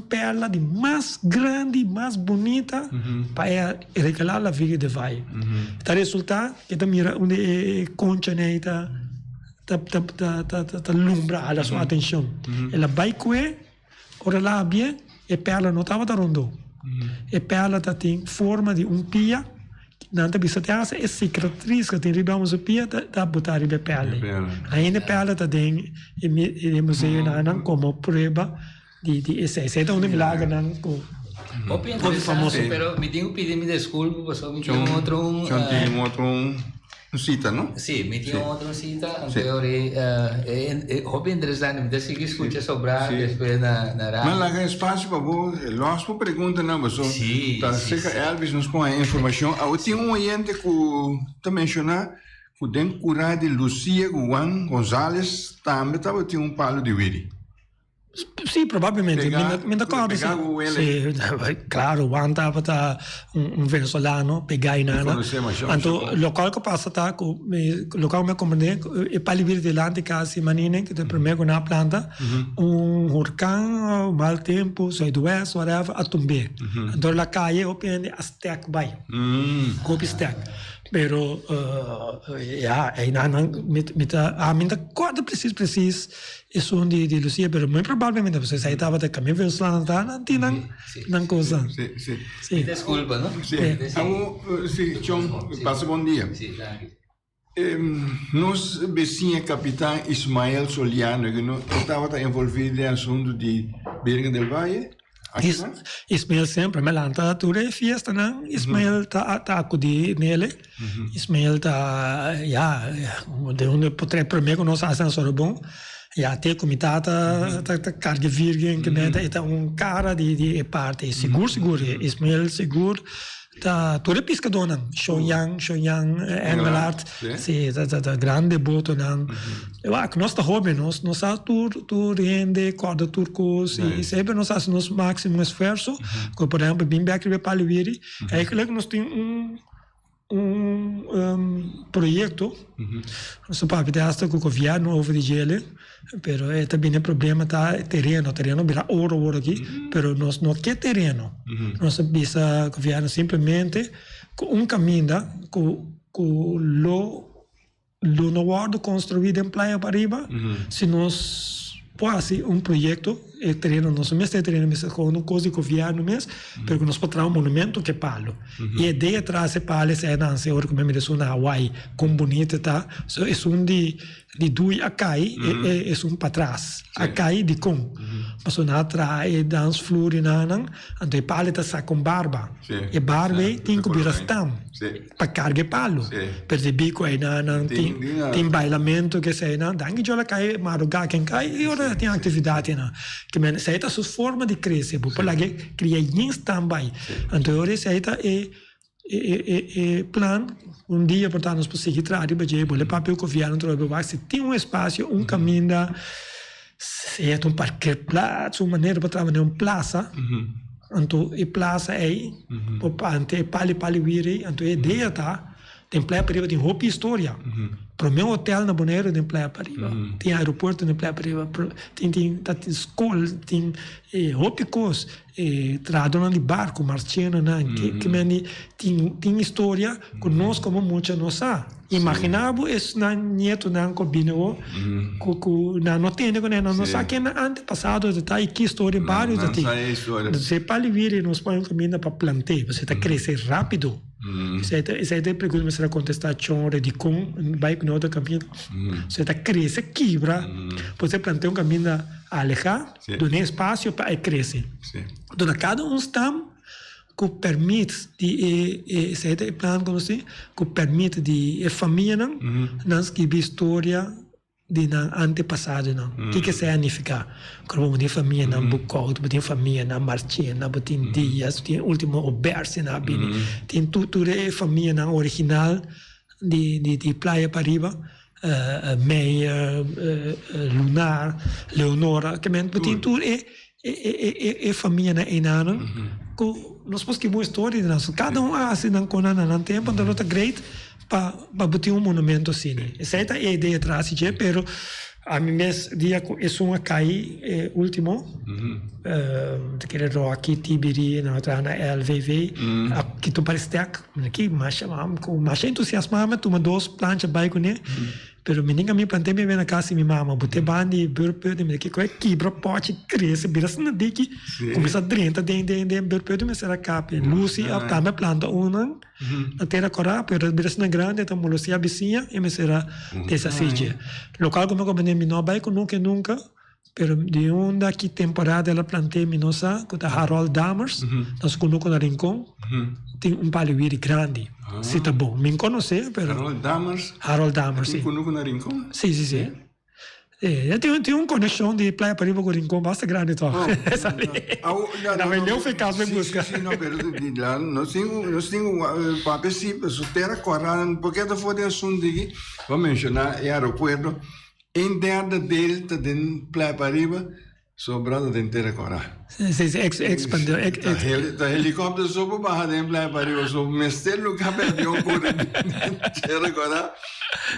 perla de mais grande, mais bonita para regalar a vida de vai. Tá resultado que tá mira onde concha né tá lumbra a sua atenção. Ela vai coe, ora lá bem, e perla não tava rondo. E perla tem forma de pia. Não tem bisa essa é cicatriz que tem ribamos o pia da botar riba perla. Ainda perla tem e museu não como prova de esse então um milagre não com famoso pero me tenho que pedir desculpa porque me tinha outro cita não sim me tinha outro cita anterior hobby interessante me deixa que escuta sobre depois na rádio mas lá espaço para você nós por pergunta não mas tá seca Elvis nos põe a informação eu tinha ouvinte que tá mencionar que tem curar de Lucia Juan González também tava tinha palo de viri. Sì, probabilmente, mi d'accordo. Sì, claro, quando estava un venezuelano, pegai nana. Anto, local che passa ta, local me compreende, e pali vir delante casi manine, che per me con una planta, un huracán, mal tempo, so dues, whatever, a tumbe. Anto la calle, opende a stack by. Copi stack. Pero, ja, mi d'accordo precies, isso de Lucia, mas muito provavelmente você sai estava de caminho venezuelano, não tinha não coisa. Sim. Desculpa, não? Sim, John, passa bom dia. Sim, Nós vizinha capitão Ismael Soliano, que não estava envolvido em assunto de Virgem del Valle. Ismael sempre, mas lá está tudo é festa, não? Ismael está acudir nele. Ismael está, de onde poderia primeiro nós fazemos bom. Até comitata carga virgem que é cara de parte seguro Ismael seguro tá tudo pescador não Shoyang Engelhardt sim tá grande boto não eu acho que nós tá hobby nós a tur rende corda turcos e sempre nós fazemos nosso máximo esforço como por exemplo bem back de Paliviri é que nós tem projeto nosso papo de hasta com o governo over de gele pero também é problema tá terreno vira ouro aqui pero nós não quer terreno nós bisa governo simplesmente com caminho com lo no guardo construído em praia para arriba se nós quase projeto o terreno não somente terreno mas com uma coisa de governo mesmo porque nós podemos monumento que palo e a ideia atrás é palo é não se ora como me diz na Hawaii com bonita tá so é de due a cai é para trás a cai de com mas na atrás dance floor não então palo tá com barba e barba tem que virar stam para carregar palo percebi que aí não tem bailamento que sei não dangue jola cai maruga quem cai e ora tem atividade não que men sei tá sua forma de crescer por lá que cria em stand-by então ora sei tá plan dia portanto nós podemos seguir trás de baixo boleh papel que viaram trobe vai se tem espaço caminho se é parkeerplaats, uma maneira para trabalhar em plaza, então a plaza é ante pali vire, então a ideia tá tem praia para riba, tem roupa história. Para o meu hotel na Bonaire tem praia para riba, tem aeroporto na praia para riba, tem escola, tem roupa coisa, tradona de barco, marchando, que tem história que nós como muitos não sabemos. Imaginava isso na nieto na combinou que não tem não sabe que antes passado está aqui história vários assim. Você pode vir nos põe um caminho para plantar, você está crescer rápido. Você está perguntando se a contestação de com vai com outro caminho. Você está crescer quebra, você plantar um caminho a alejar, dar espaço para crescer. Então cada está que permite de certo plano como assim que permite de família não escrever história de antepassado não que significa como de família não bucol de família não marchinha não tem dias tem último oberse na bini tem tudo é família não original de praia para riba Meyer Lunar Leonora que men tem tudo é família na enana que nós podemos que boa história de nós cada assim não conan não tempo então é great para botar um monumento assim essa é a ideia atrás de pero a mim mesmo dia é uma cai último que era aqui Tibiri na outra na LVV aqui tu parece aqui mas entusiasmado tu duas planchas vai com ele pero menina me plantei me na casa minha mama botei bandi burpeu de me que quebra pote cresce vira assim de que começa a drenta de burpeu de me será capa Lucy a me planta uma na terra cora pero vira assim grande então Lucy a vizinha e me será dessa sítio local como eu me não vai com nunca pero de onda que temporada ela plantei minosa com a Harold Dammers nós conhecemos na Rincón tem paliviri grande se tá bom me conhece pero Harold Dammers sim conhecemos na Rincón sim tem uma conexão de praia para riba com Rincón bastante grande então na melhor ficas me busca sim não pero lá nós temos papel sim so terra correndo porque da fora assunto aqui vamos mencionar o aeroporto em dentro delta de praia para riba sobrado de inteira cora. Sim, expandiu. O helicóptero soube barra de praia para riba, soube mestre no cabelo cora inteira cora,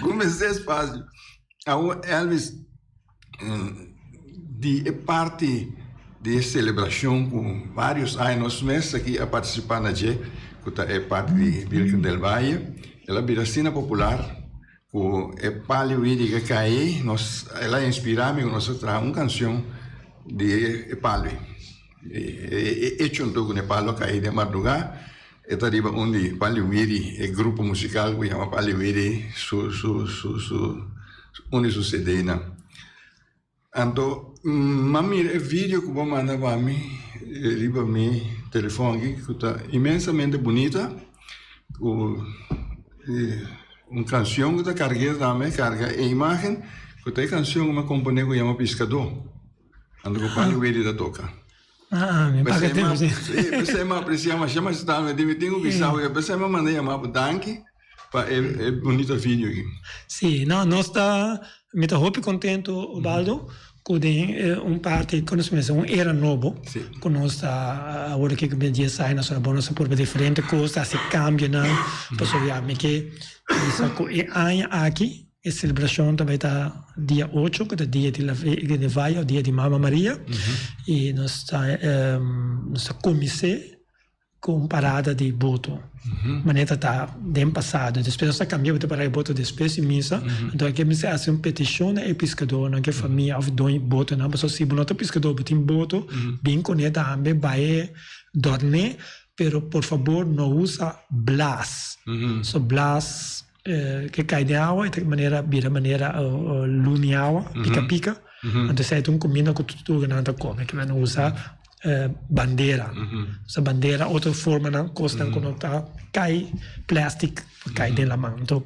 comecei espaço. Elvis de parte de celebração com vários anos meses aqui a participar na G, que é parte de Virgen del Valle, ela viracina popular. O palio que cai, ela inspirou-me a nós trazer uma canção de palio. Hecho um toque no palio cai de madrugada, e arriba onde palio é grupo musical que chama palio onde sucede na. Então, mami vídeo que vou mandar para mim, arriba meu telefone aqui, que está imensamente bonita, uma canção que está carregada também, carga a imagem, que tem canção que uma companhia que chama Pescador, onde o palio da toca. Me paga tempo, sim. Você me aprecia, mas chama se tal, me tenho que saber, você me manda chamar para Danke, para é bonito vídeo aqui. Sim, não, nós está, me está muito contente, Baldo, que tem parte, conhecimento, era novo, que nós está, agora que o dia sai, nós estamos por diferentes coisas, se cambia, não, pessoal, me que aqui, a celebração também está dia 8, que é o dia de Vaia, o dia de Mama Maria, e nós está comecei com parada de voto. Maneira está bem passado, depois nós cambiamos de parada de voto depois de missa, então aqui nós fazemos uma petição e pescador, não que a família have dois votos, não, mas se não tem pescador, tem voto, bem conecta também vai dormir, pero por favor não usa blas. So blas que cai de água e de maneira vira maneira luneágua, pica. Então se é comida que tu não come, que não usa bandeira. Essa bandeira outra forma não costa quando tá cai plástico cai de la mão. Então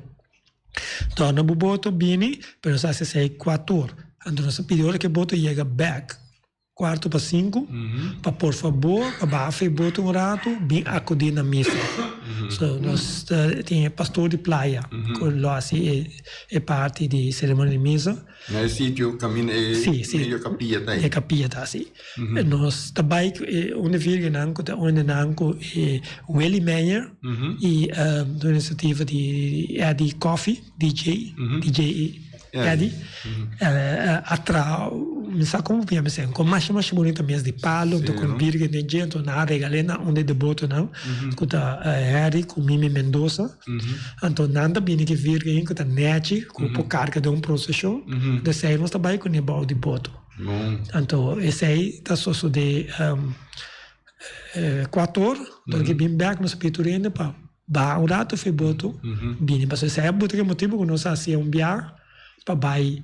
torna o boto bem, pero se é 4. Então nós pedimos que o boto chega back 4:45, para por favor, abafe boto rato, bem acudir na missa. So, nós tem pastor de praia, que lá assim é parte de cerimônia de missa. Nel sítio cammino meio capilla É capilla tá assim. Nós também onde virgem onde nanco Willie Meyer e da iniciativa de Eddie Coffee, DJ Eddie, não sei como via mas com mais bonita mesmo de palo, com virgem de gente na regalena onde deboto não, com Eddie com Mimi Mendoza, então nada bem que virgem com nete com por carga de procissão, de sair nós também com nebal de boto. Então esse aí tá só de 4 horas, que bem back nos piturene para um rato foi boto, bem, mas esse é boto que motivo que nós assim viagem para vai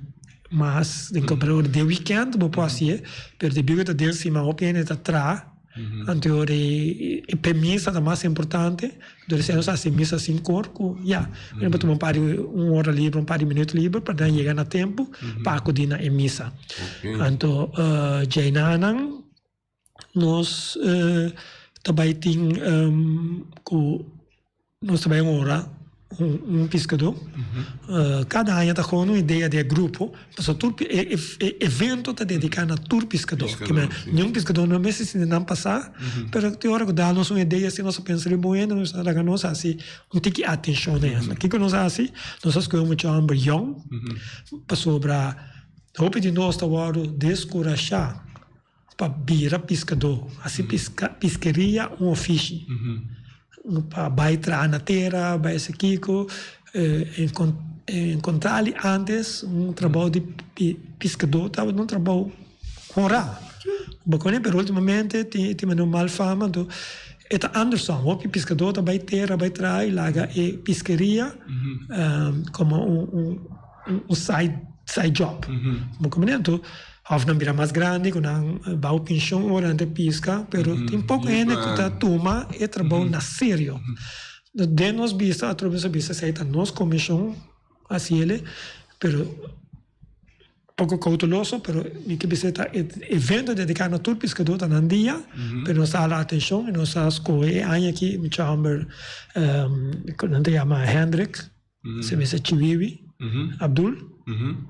mas em comprar de weekend vou fazer pero de bigo de cima opinião está atrás então é permissa é mais importante do que nós assim missa 5 horas já eu vou tomar uma hora livre par de minutos livre para dar chegar no tempo para acudir na missa então Jainanan nós também tem nós também hora pescador. Cada ano está com uma ideia de grupo, mas o evento está dedicado a tour pescador. Nenhum pescador não precisa não passar, mas tem hora que dá nós uma ideia, se nós pensamos bueno, nós assim, um tique atenção nisso. Aqui que nós assim, nós escolhemos um embrião para sobre a roupa de nós está descorajar para virar pescador, assim pescaria um ofício. Para entrar na terra, vai esse Kiko, encontrar ali antes trabalho de pescador, estava num trabalho rural. Bacana, mas ultimamente tem uma mal fama, então é Anderson, o pescador vai terra, vai entrar e lá é pescaria como um side job. Bacana, então Hofna mira mais grande, com um bau pinchão, orante pesca, pero tem pouco ainda que está toma e trabalho na sério. De nós vista, a tropa vista aceita nós comissão assim ele, pero pouco cauteloso, pero me que visita evento dedicado a todo pescador da Nandia, pero nós dá atenção e nós escolhe aí aqui me chama quando chama Hendrik, se me se Chiwiwi, Abdul.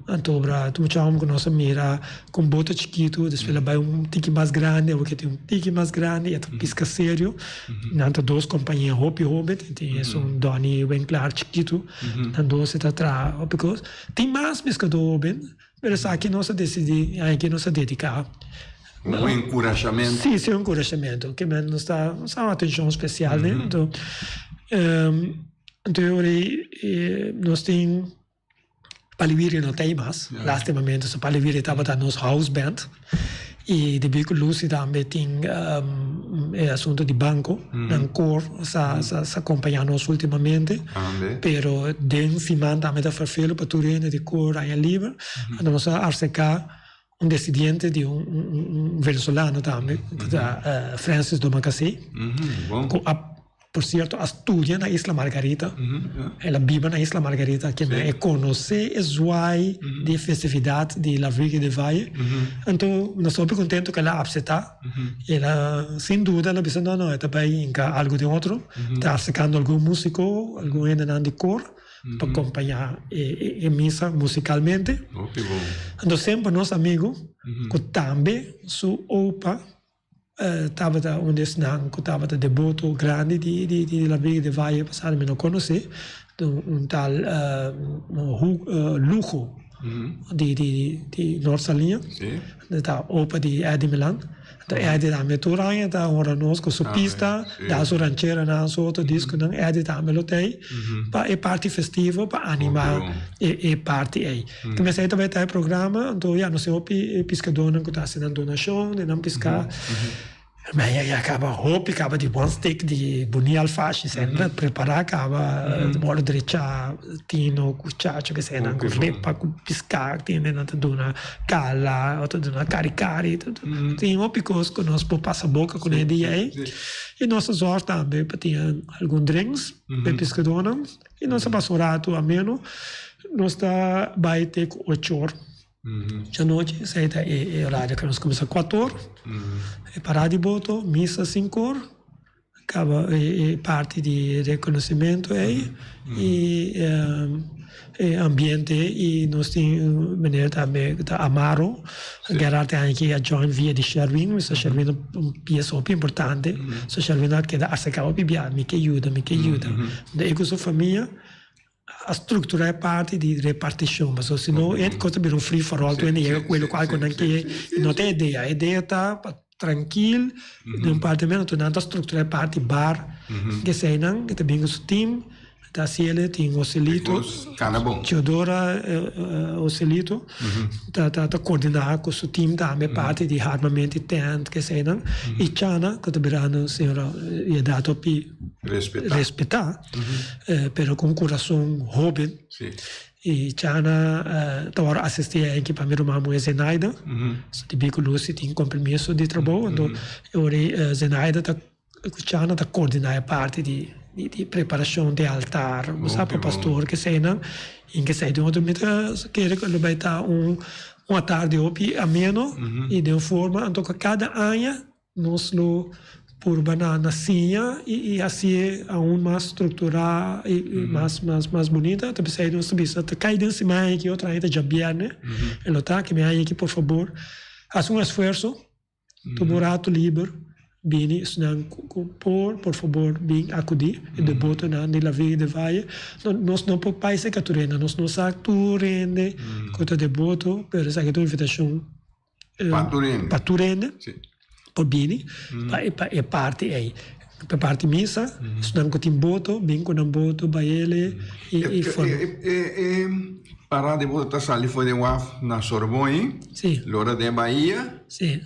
Então, tu me chama com nossa mira com bota chiquito, depois vai tique mais grande, porque tem tique mais grande, é pesca sério. Nanta duas companhias Hopi Hobbit, tem um Donnie bem claro chiquito, nanta duas está atrás, porque tem mais pescador bem, mas aqui nós decidimos, aqui nós dedicar. Um encorajamento. Sim, um encorajamento, que nos dá uma atenção especial, né? Então, nós temos Paliviri não tem mais, lastimamente, o Paliviri estava da nossa house band, e de Bico Lucy também tem assunto de banco, na cor, se acompanha-nos ultimamente, pero de semana também está farfelo para turene de cor aí livre, a nossa RCK, descendente de venezuelano também, Francis Domacassi, por certo, estudia na Isla Margarita, ela vive na Isla Margarita, que é conhecer a zoai de festividade de La Virgem de Valle. Então, nós estamos contentes que ela aceita. Ela, sem dúvida, ela pensa, não, é também algo de outro. Está secando algum músico, algum ainda de cor, para acompanhar a missa musicalmente. Então, sempre nosso amigo, que também su opa, estava onde estava de devoto grande de La Virgem de Valle, passado me não conheci, tal luxo de Norsalinha, da opa de Eddie Milan, da Eddie da meturanha, da hora nós com pista, da sua ranchera na sua outro disco, não Eddie da melotei, para parte festivo, para animar e parte aí. Comecei a também ter programa, então já não sei o pescador não está sendo donação, não pescar. Mas aí acaba de one stick de boninha alface, sempre preparar acaba de modo direita, tino, cuchacho, que sei não, com repa, com piscar, tem dentro de uma cala, outra de uma caricari, tem um picos que nós por passa boca com ele aí, e nossa sorte também para ter alguns drinks, para pescador, e nossa passou rato a menos, nós está vai ter 8 horas. De noite, saída é horário que nós começamos 4 horas, é parar de boto, missa 5 horas, acaba parte de reconhecimento aí, e ambiente, e nós temos maneira também da Amaro, Gerard tem aqui a join via de Sherwin, mas Sherwin é uma peça muito importante, so Sherwin que dá a secar o bibia, me que ajuda. Daí com sua família, a estrutura é parte de repartição, mas se não é coisa de um free for all, tu é nem aquilo qual não tem ideia, a ideia está tranquilo, de um parte menos, tu não a estrutura é parte bar, que sei não, que também com o time, da Ciele tem o Celito, Teodora Ocelito, tá coordenar com o seu time também parte de armamento e tent, que sei não, e Chana, que também a senhora é dado para respeitar, pero com coração jovem, e Chana agora assistir a equipamento mamo é Zenaida, de Bico Lucy tem compromisso de trabalho, então Zenaida Chana tá coordenar a parte de preparação de altar, sabe o pastor que sei não, em que sei de outro momento que ele vai estar uma tarde opi ameno e de uma forma então cada ano nós lo por banana cia e assim aún mais estruturada e mais bonita, também sei não sabia se cai dentro mais que outra ainda já viene, ele tá que me aí que por favor faz esforço, tu morato livre bini senang por favor bem acudir e de boto na de la vida vai nós não por país que tu rende nós não sabe tu rende quanto de boto per essa que tu invitação para tu rende por bini é parte aí per parte missa senang que tem boto bem com um boto vai ele e Parada de botar sali foi de UAF na Sorbonne, Lora de Bahia,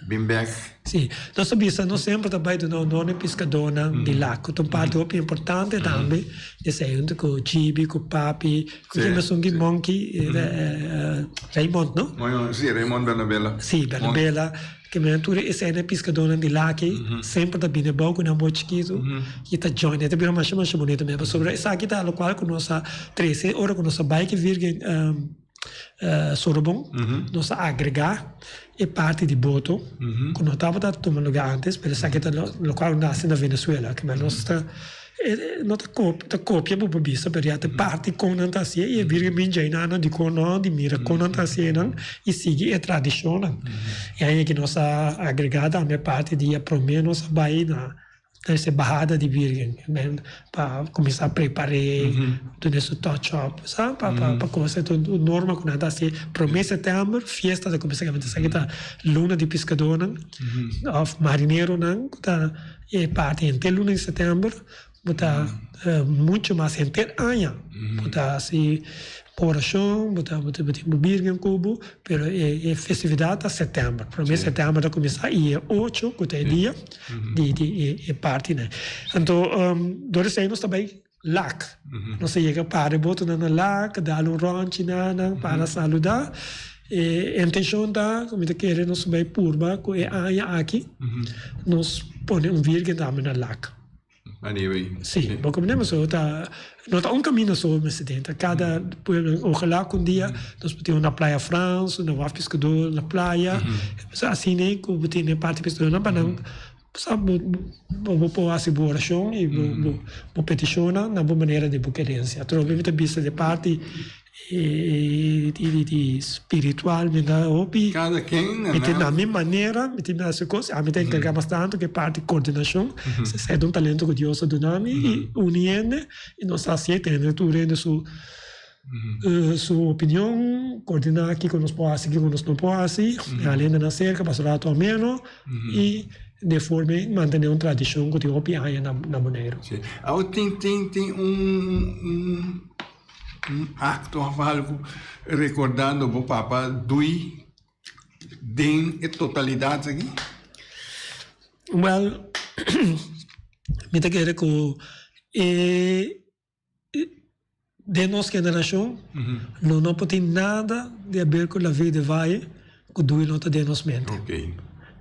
Bimbec. Sim, nós sabemos, nós sempre trabalhamos no nome pescadora de lago, então parte muito importante também, de sair com o Chibi, com o Papi, com o Emerson Monkey, Raymond, não? Sim, Raymond Bernabella. Sim, Bernabella, que me entura essa é pescadora de lago, sempre está bem bom, com um amor chiquito, e está join, está bem mais bonito mesmo. Sobre essa aqui está, no qual com nossa 13 horas, com nossa bike virgem Sorobon, nossa agregar, e parte de boto, que não estava tomando lugar antes, mas essa aqui está no qual nasce na Venezuela, que nós está nota copia bu bisa periate parte com nantasia e virgem minjaina de cono de mira com nantasia não e sigue a tradição e aí que nossa agregada a minha parte de aprender nossa baina essa barrada de virgem para começar a preparar tudo isso touch up sabe para começar tudo normal com nantasia primeiro setembro festa da começar a essa tá luna de pescador of marinheiro não tá e parte entre luna de setembro botar muito mais inteiro amanhã botar assim oração botar bebida em cubo pero é festividade a setembro primeiro setembro vai começar e é 8 que é dia de parte né então dois anos também lac nós chega para botar na lac dar ranch na para saludar e a intenção da como te querer nós vai purba com é amanhã aqui nós põe virgem também na lac. Sim, porque mesmo não está caminho só no acidente. Cada ojalá um dia nós podemos na praia France, na UAF pescador na praia, assim nem como tem na parte pescador não para não sabe vou pôr a oração e vou peticionar na boa maneira de buquerência. Então obviamente vista de parte de espiritual me dá opi cada quem na minha maneira me tem essa coisa a me tem que encarregar bastante que parte de coordenação se é um talento que Deus dá nome e unindo e nós assim tendo tu rende sua opinião coordenar aqui que nós pode seguir que nós não pode além da cerca passar a menos e de forma manter uma tradição que o opi aí na maneira tem acto algo recordando o Papa Dui den e totalidade aqui? Well, me te quero que de nossa geração não pode nada de a ver com a vida vai que Dui não está de nossa mente. Okay.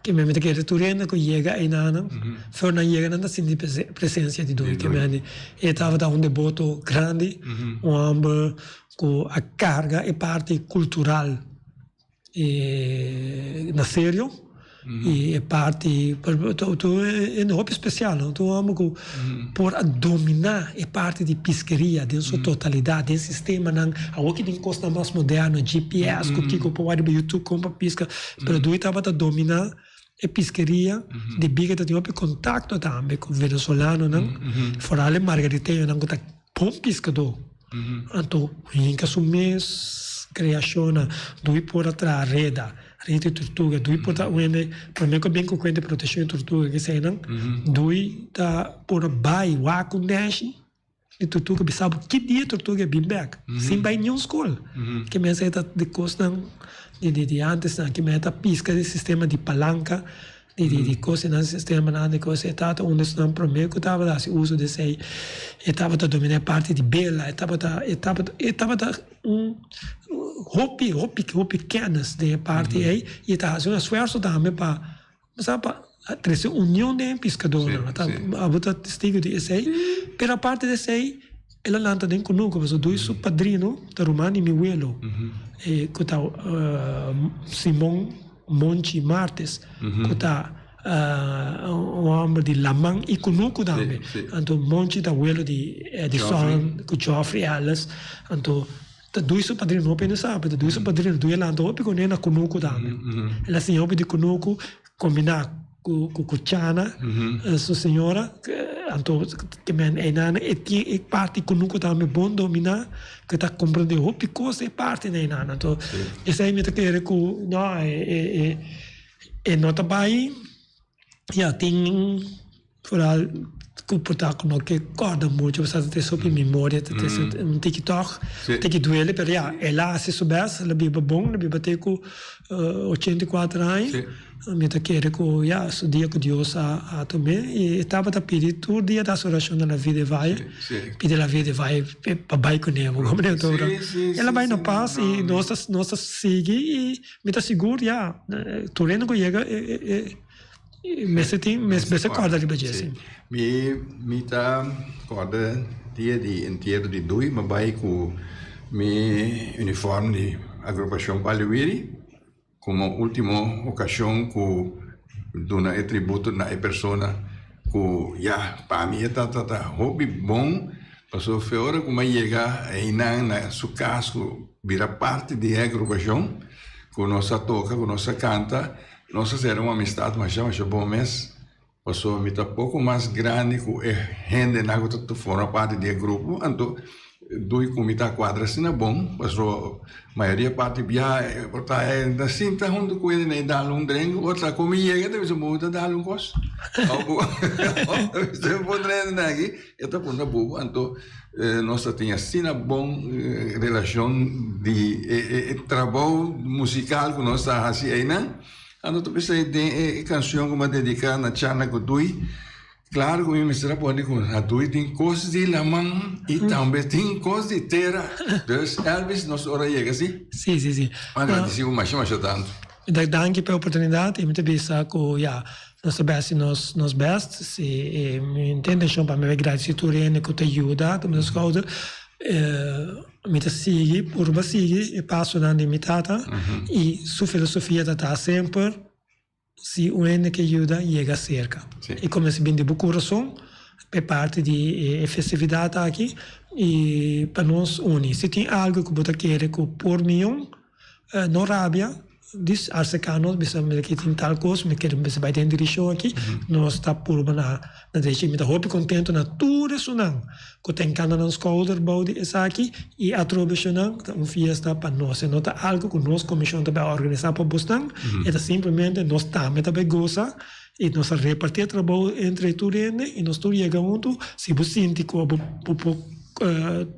Que me quero tu renda que chega aí nada, for na chega nada sem presença de Dui que me estava da devoto grande, homem com a carga e parte cultural na sério. E é parte é um hobby especial, então amo por dominar é parte de pescaria de sua totalidade, esse sistema não a que tem costa mais moderno, GPS, que pode no YouTube como pesca, para do estava a dominar é pescaria de biga tem um contato também com venezuelano, não? Fora ali margariteiro não tá bom pescador, então em que mês criação do por atrás reda de tortuga, dui porta uende, para mim que bem com de proteção de tortuga que sei não, dui tá por bai wa com dashi de tortuga sabe que dia tortuga bem back, sem bai nenhum escola, que me sei tá de costa de antes que me tá pisca de sistema de palanca de coisa no sistema de coisa etata onde não para mim que tava lá se uso de sei etava da dominar parte de bela etava hobby pequenas de parte aí e tá fazendo esforço também para sabe trazer união de pescador tá a botar testigo de sei pela parte de sei ela lanta nem conosco mas dois su padrino da Romani mi abuelo e que tá Simon Monchi Martes que tá um homem de Lamang e conosco também então Monchi da abuelo de Edison com Geoffrey Ellis então dois su padrino não pensava dois su padrino dois lá então porque nem na conosco também ela assim hobby de conosco combinar com Chana sua senhora então que men é nana e parte conosco também bom dominar que tá compreendendo hobby coisa é parte nem nana então esse aí me tá querendo com não é nota bai já tem fora comportar como que corda muito você tem sobre memória tem um TikTok tem que duele per já ela se soubesse ela biba bom ela biba ter com 84 anos me tá querendo com já o dia que Deus a também e estava a pedir todo dia da oração na vida vai pedir a vida vai para bai com ele como eu tô ela vai na paz e nossa sigue e me tá seguro já tô lendo que chega me corda de bajese mi tá corda dia de inteiro de doi mas vai com mi uniforme de agrupação Palewiri como última ocasião com dona e tributo na persona com já para mim tá hobby bom passou fora como chegar aí na sua casa vira parte de agrupação com nossa toca com nossa canta nossa será uma amistade mas já bom mês passou a mita pouco mais grande com gente na que forma parte do grupo então dois comita quadra assim é bom passou maioria parte viaja porta da cinta junto com ele nem dar um drink outra comida que deve ser muito dar um coisa você pode né aqui eu tô com bobo então nossa tinha assim bom relação de trabalho musical com nossa assim aí né então tu pensei de canção como dedicar na Chana com Dui claro que o mestre pode com a Dui tem coisas de Lamang e também tem coisas de terra então Elvis nos hora chega assim sim agradecido mais tanto danke pela oportunidade e muito bisa com já nos best se me entende schon para me gratidão que te ajuda com as coisas me sigue por basic e passo na limitata e sua filosofia está sempre se o que ajuda chega cerca e como se bem de bom coração é parte de festividade aqui e para nós unir se tem algo que você quer que por mim não rabia diz arsecanos bisa que tem tal coisa me quer bisa vai ter direção aqui nós está por na deixa me tá hobby contento na tudo isso não que tem cana nos coder body essa aqui e a trobeção um fiesta para nós não tá algo que nós comissão também organizar para Boston é simplesmente nós também goza e nós repartir trabalho entre tudo e nós tudo chega junto se você sente que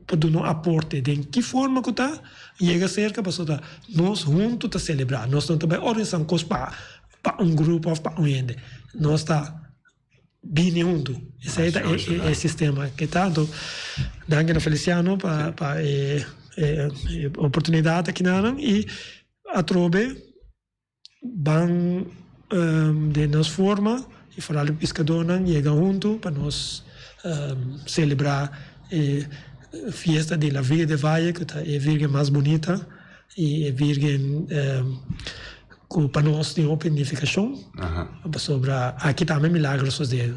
para dar um aporte de que forma que está chega cerca para nós juntos tá celebrar nós não também organizamos coisas para grupo ou para ente nós está bem junto esse é o sistema que tanto danke Feliciano para a oportunidade aqui e a trobe ban de nos forma e falar de pescador chega junto para nós celebrar fiesta de la Via de Valle que é a virgem mais bonita e virgem para nós de open edificação sobre aqui também milagres fazer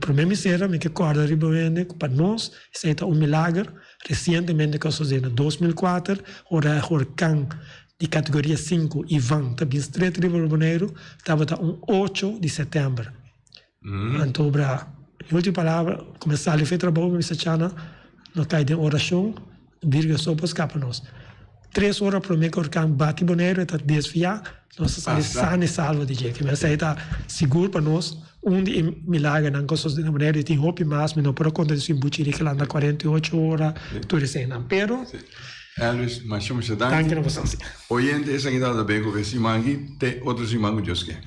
para mim será me que acorda ribovene para nós isso é milagre recentemente que fazer em 2004 ora huracão de categoria 5 Ivan também estreito Rio de Janeiro estava 8 de setembro então a última palavra começar a fazer trabalho me sachana no cai de oração virgem só para escapar nós 3 horas para mim que o huracão bate Boneiro está desviar nossa sana e salva de jeito mas aí está seguro para nós milagre não coisas de Boneiro tem hope mais mas não por conta de simbuchiri que lá anda 48 horas tudo isso não pero Luis, mas chama-se danke na você oyente essa que dá da bem com esse mangue tem outros mango Deus quer